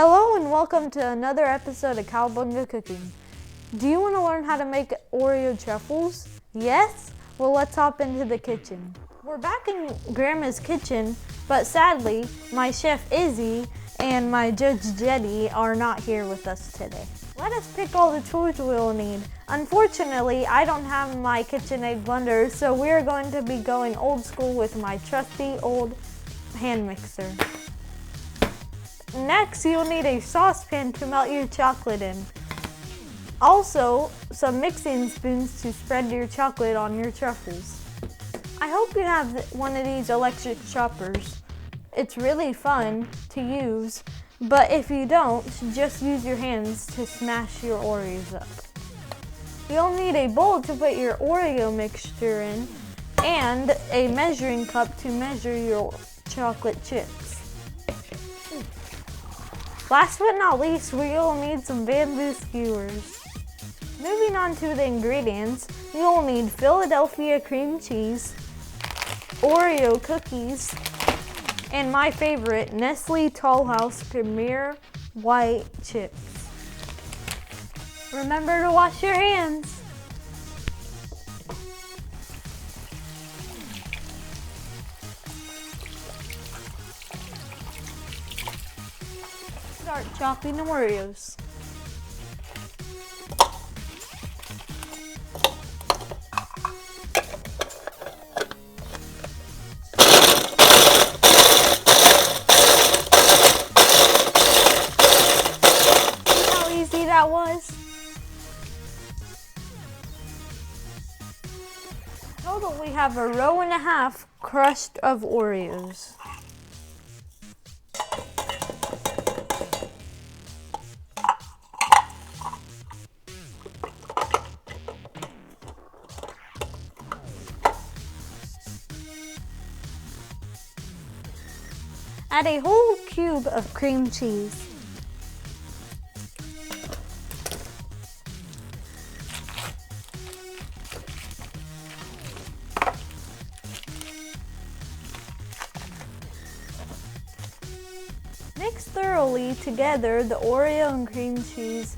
Hello and welcome to another episode of Cowabunga Cooking. Do you want to learn how to make Oreo Truffles? Yes? Well, let's hop into the kitchen. We're back in Grandma's kitchen, but sadly, my chef Izzy and my Judge Jetty are not here with us today. Let us pick all the tools we'll need. Unfortunately, I don't have my KitchenAid blender, so we're going to be going old school with my trusty old hand mixer. Next, you'll need a saucepan to melt your chocolate in. Also, some mixing spoons to spread your chocolate on your truffles. I hope you have one of these electric choppers. It's really fun to use, but if you don't, just use your hands to smash your Oreos up. You'll need a bowl to put your Oreo mixture in and a measuring cup to measure your chocolate chips. Last but not least, we'll need some bamboo skewers. Moving on to the ingredients, you'll need Philadelphia cream cheese, Oreo cookies, and my favorite, Nestle Toll House Premier White Chips. Remember to wash your hands. Start chopping the Oreos. See how easy that was? In total, we have a row and a half crushed of Oreos. Add a whole cube of cream cheese. Mix thoroughly together the Oreo and cream cheese.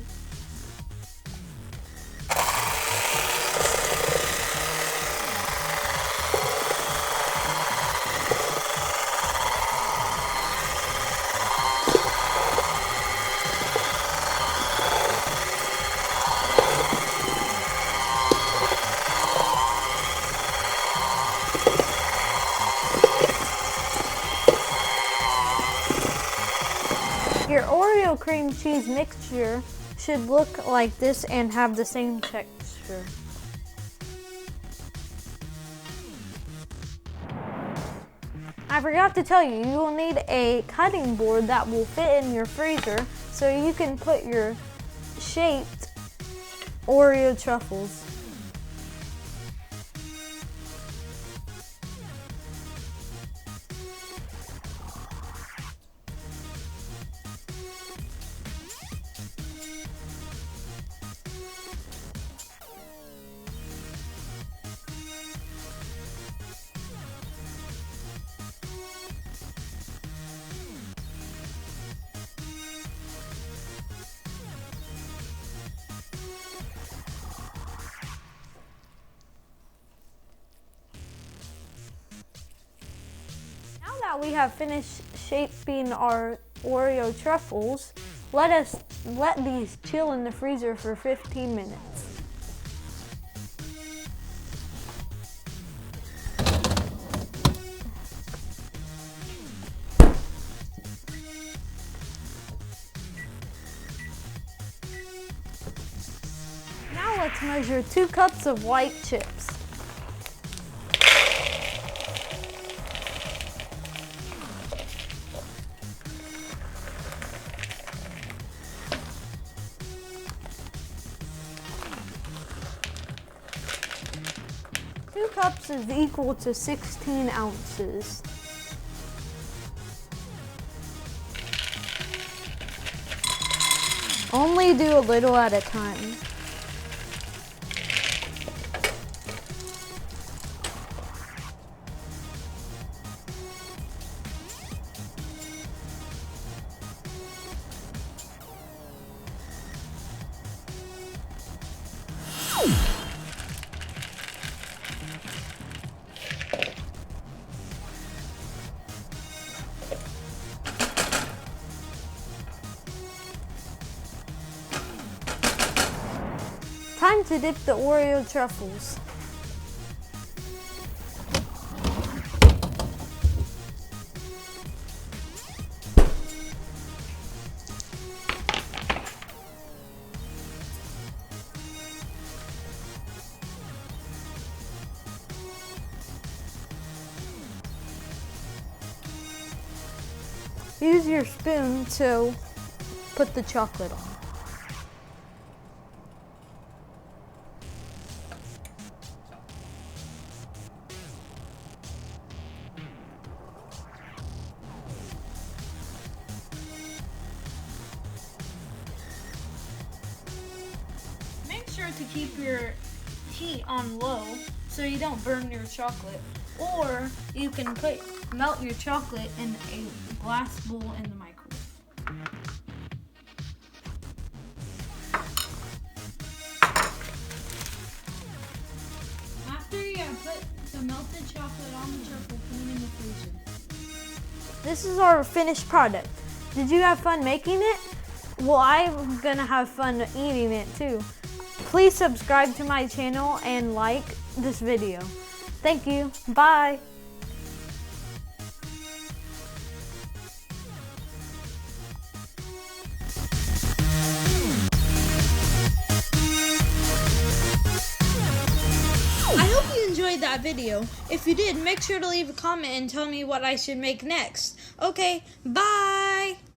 Your Oreo cream cheese mixture should look like this and have the same texture. I forgot to tell you, you will need a cutting board that will fit in your freezer so you can put your shaped Oreo truffles. Now that we have finished shaping our Oreo truffles, let these chill in the freezer for 15 minutes. Now let's measure 2 cups of white chips. Two cups is equal to 16 ounces. Only do a little at a time. Time to dip the Oreo Truffles. Use your spoon to put the chocolate on. Make sure to keep your heat on low so you don't burn your chocolate. Or you can melt your chocolate in a glass bowl in the microwave. After you have put the melted chocolate on the truffle, put it in the freezer. This is our finished product. Did you have fun making it? Well, I'm gonna have fun eating it too. Please subscribe to my channel and like this video. Thank you. Bye. I hope you enjoyed that video. If you did, make sure to leave a comment and tell me what I should make next. Okay, bye.